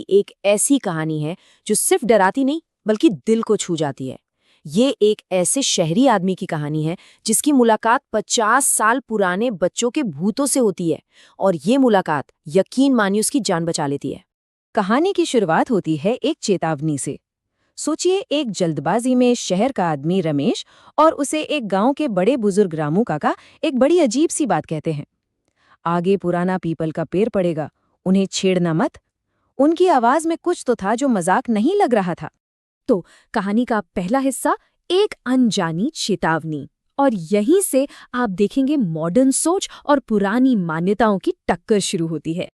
एक ऐसी कहानी है जो सिर्फ डराती नहीं बल्कि दिल को छू जाती है। ये एक ऐसे शहरी आदमी की कहानी है जिसकी मुलाकात 50 साल पुराने बच्चों के भूतों से होती है और ये मुलाकात यकीन मानिए उसकी जान बचा लेती है। कहानी की शुरुआत होती है एक चेतावनी से। सोचिए, एक जल्दबाजी में शहर का आदमी रमेश और उसे एक गांव के बड़े बुजुर्ग रामू काका एक बड़ी अजीब सी बात कहते हैं। आगे पुराना पीपल का पेड़ पड़ेगा, उन्हें छेड़ना मत। उनकी आवाज में कुछ तो था जो मजाक नहीं लग रहा था। तो कहानी का पहला हिस्सा एक अनजानी चेतावनी, और यहीं से आप देखेंगे मॉडर्न सोच और पुरानी मान्यताओं की टक्कर शुरू होती है।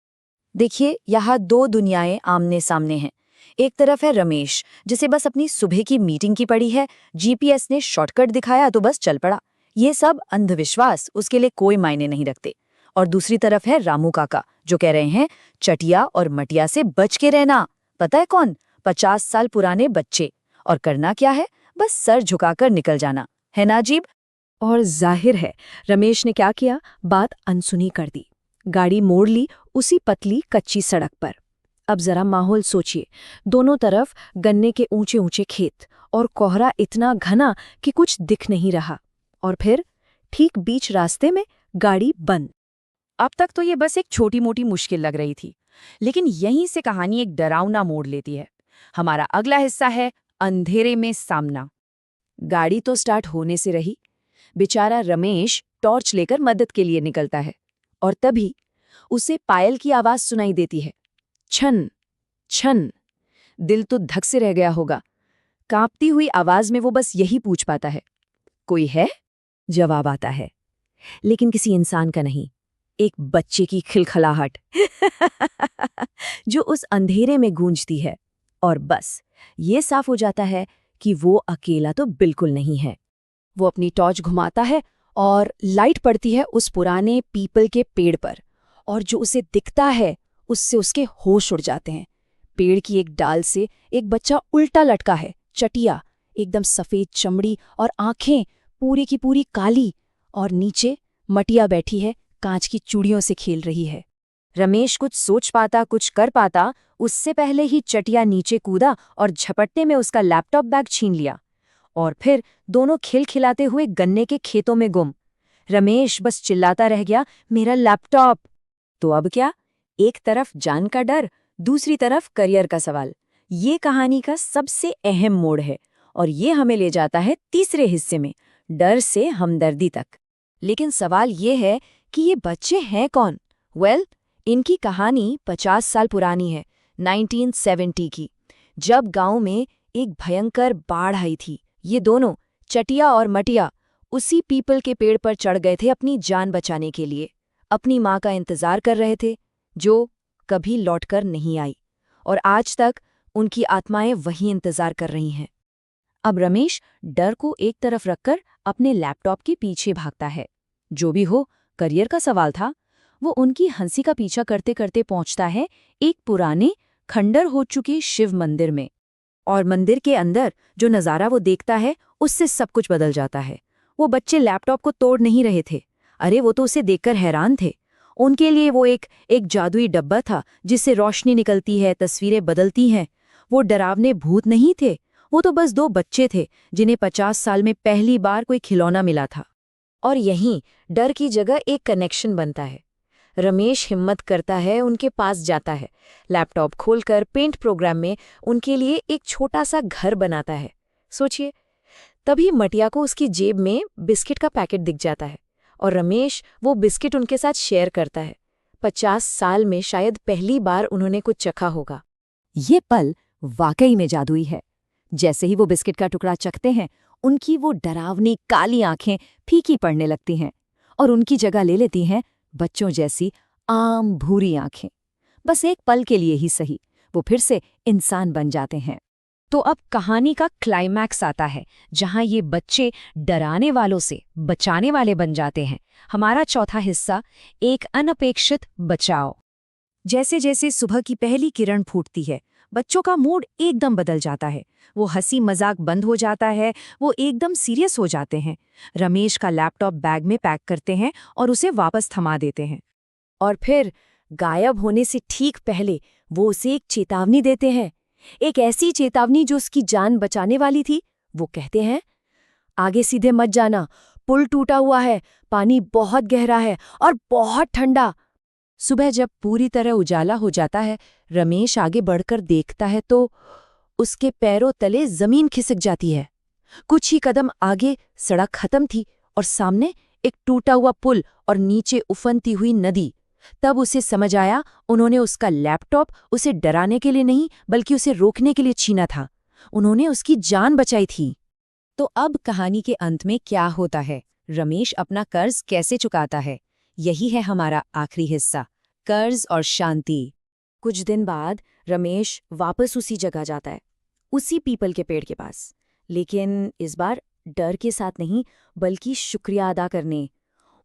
देखिए, यहाँ दो दुनियाएं आमने सामने हैं। एक तरफ है रमेश, जिसे बस अपनी सुबह की मीटिंग की पड़ी है, जीपीएस ने शॉर्टकट दिखाया तो बस चल पड़ा। ये सब अंधविश्वास, उसके लिए कोई मायने नहीं रखते। और दूसरी तरफ है रामू काका, जो कह रहे हैं चटिया और मटिया से बच के रहना। पता है कौन? 50 साल पुराने बच्चे। और करना क्या है? बस सर झुकाकर निकल जाना है ना अजीब? और जाहिर है रमेश ने क्या किया, बात अनसुनी कर दी। गाड़ी मोड़ ली उसी पतली कच्ची सड़क पर। अब जरा माहौल सोचिए, दोनों तरफ गन्ने के ऊंचे ऊंचे खेत और कोहरा इतना घना कि कुछ दिख नहीं रहा। और फिर ठीक बीच रास्ते में गाड़ी बंद। अब तक तो ये बस एक छोटी मोटी मुश्किल लग रही थी, लेकिन यहीं से कहानी एक डरावना मोड़ लेती है। हमारा अगला हिस्सा है अंधेरे में सामना। गाड़ी तो स्टार्ट होने से रही, बेचारा रमेश टॉर्च लेकर मदद के लिए निकलता है। और तभी उसे पायल की आवाज सुनाई देती है, छन छन। दिल तो धक से रह गया होगा। कांपती हुई आवाज में वो बस यही पूछ पाता है, कोई है? जवाब आता है, लेकिन किसी इंसान का नहीं, एक बच्चे की खिलखलाहट जो उस अंधेरे में गूंजती है। और बस ये साफ हो जाता है कि वो अकेला तो बिल्कुल नहीं है। वो अपनी टॉर्च घुमाता है और लाइट पड़ती है उस पुराने पीपल के पेड़ पर, और जो उसे दिखता है उससे उसके होश उड़ जाते हैं। पेड़ की एक डाल से एक बच्चा उल्टा लटका है, चटिया, एकदम सफेद चमड़ी और आंखें पूरी की पूरी काली। और नीचे मटिया बैठी है, कांच की चूड़ियों से खेल रही है। रमेश कुछ सोच पाता, कुछ कर पाता, उससे पहले ही चटिया नीचे कूदा और झपटने में उसका लैपटॉप बैग छीन लिया। और फिर दोनों खिलखिलाते हुए गन्ने के खेतों में गुम। रमेश बस चिल्लाता रह गया, मेरा लैपटॉप। तो अब क्या? एक तरफ जान का डर, दूसरी तरफ करियर का सवाल। ये कहानी का सबसे अहम मोड़ है और ये हमें ले जाता है तीसरे हिस्से में, डर से हमदर्दी तक। लेकिन सवाल ये है कि ये बच्चे हैं कौन? इनकी कहानी 50 साल पुरानी है, 1970 की, जब गांव में एक भयंकर बाढ़ आई थी। ये दोनों, चटिया और मटिया, उसी पीपल के पेड़ पर चढ़ गए थे अपनी जान बचाने के लिए। अपनी माँ का इंतजार कर रहे थे, जो कभी लौटकर नहीं आई, और आज तक उनकी आत्माएं वही इंतजार कर रही हैं। अब रमेश डर को एक तरफ रखकर अपने लैपटॉप के पीछे भागता है। जो भी हो, करियर का सवाल था। वो उनकी हंसी का पीछा करते करते पहुंचता है एक पुराने खंडर हो चुके शिव मंदिर में। और मंदिर के अंदर जो नज़ारा वो देखता है, उससे सब कुछ बदल जाता है। वो बच्चे लैपटॉप को तोड़ नहीं रहे थे। अरे, वो तो उसे देखकर हैरान थे। उनके लिए वो एक जादुई डब्बा था जिससे रोशनी निकलती है, तस्वीरें बदलती हैं। वो डरावने भूत नहीं थे, वो तो बस दो बच्चे थे जिन्हें 50 साल में पहली बार कोई खिलौना मिला था। और यहीं डर की जगह एक कनेक्शन बनता है। रमेश हिम्मत करता है, उनके पास जाता है, लैपटॉप खोलकर पेंट प्रोग्राम में उनके लिए एक छोटा सा घर बनाता है। सोचिए, तभी मटिया को उसकी जेब में बिस्किट का पैकेट दिख जाता है और रमेश वो बिस्किट उनके साथ शेयर करता है। 50 साल में शायद पहली बार उन्होंने कुछ चखा होगा। ये पल वाकई में जादुई है। जैसे ही वो बिस्किट का टुकड़ा चखते हैं, उनकी वो डरावनी काली आंखें फीकी पड़ने लगती हैं और उनकी जगह ले लेती हैं बच्चों जैसी आम भूरी आंखें। बस एक पल के लिए ही सही, वो फिर से इंसान बन जाते हैं। तो अब कहानी का क्लाइमैक्स आता है, जहां ये बच्चे डराने वालों से बचाने वाले बन जाते हैं। हमारा चौथा हिस्सा, एक अनपेक्षित बचाव। जैसे जैसे सुबह की पहली किरण फूटती है, बच्चों का मूड एकदम बदल जाता है। वो हंसी मजाक बंद हो जाता है, वो एकदम सीरियस हो जाते हैं। रमेश का लैपटॉप बैग में पैक करते हैं और उसे वापस थमा देते हैं। और फिर गायब होने से ठीक पहले वो उसे एक चेतावनी देते हैं, एक ऐसी चेतावनी जो उसकी जान बचाने वाली थी। वो कहते हैं, आगे सीधे मत जाना, पुल टूटा हुआ है, पानी बहुत गहरा है और बहुत ठंडा। सुबह जब पूरी तरह उजाला हो जाता है, रमेश आगे बढ़कर देखता है तो उसके पैरों तले जमीन खिसक जाती है। कुछ ही कदम आगे सड़क खत्म थी और सामने एक टूटा हुआ पुल और नीचे उफनती हुई नदी। तब उसे समझ आया, उन्होंने उसका लैपटॉप उसे डराने के लिए नहीं बल्कि उसे रोकने के लिए छीना था। उन्होंने उसकी जान बचाई थी। तो अब कहानी के अंत में क्या होता है? रमेश अपना कर्ज कैसे चुकाता है? यही है हमारा आखिरी हिस्सा, कर्ज और शांति। कुछ दिन बाद रमेश वापस उसी जगह जाता है, उसी पीपल के पेड़ के पास, लेकिन इस बार डर के साथ नहीं बल्कि शुक्रिया अदा करने।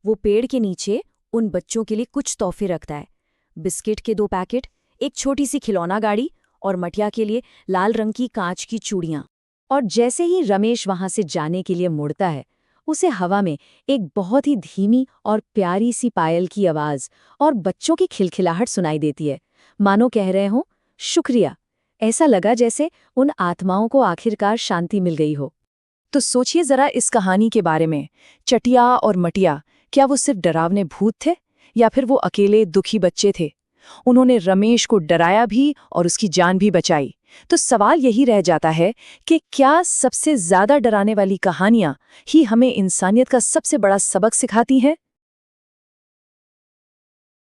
वो पेड़ के नीचे उन बच्चों के लिए कुछ तोहफे रखता है, बिस्किट के 2 पैकेट, एक छोटी सी खिलौना गाड़ी और मटिया के लिए लाल रंग की कांच की चूड़ियाँ। और जैसे ही रमेश वहां से जाने के लिए मुड़ता है, उसे हवा में एक बहुत ही धीमी और प्यारी सी पायल की आवाज और बच्चों की खिलखिलाहट सुनाई देती है, मानो कह रहे हों, शुक्रिया। ऐसा लगा जैसे उन आत्माओं को आखिरकार शांति मिल गई हो। तो सोचिए जरा इस कहानी के बारे में। चटिया और मटिया, क्या वो सिर्फ डरावने भूत थे या फिर वो अकेले दुखी बच्चे थे? उन्होंने रमेश को डराया भी और उसकी जान भी बचाई। तो सवाल यही रह जाता है कि क्या सबसे ज्यादा डराने वाली कहानियां ही हमें इंसानियत का सबसे बड़ा सबक सिखाती हैं?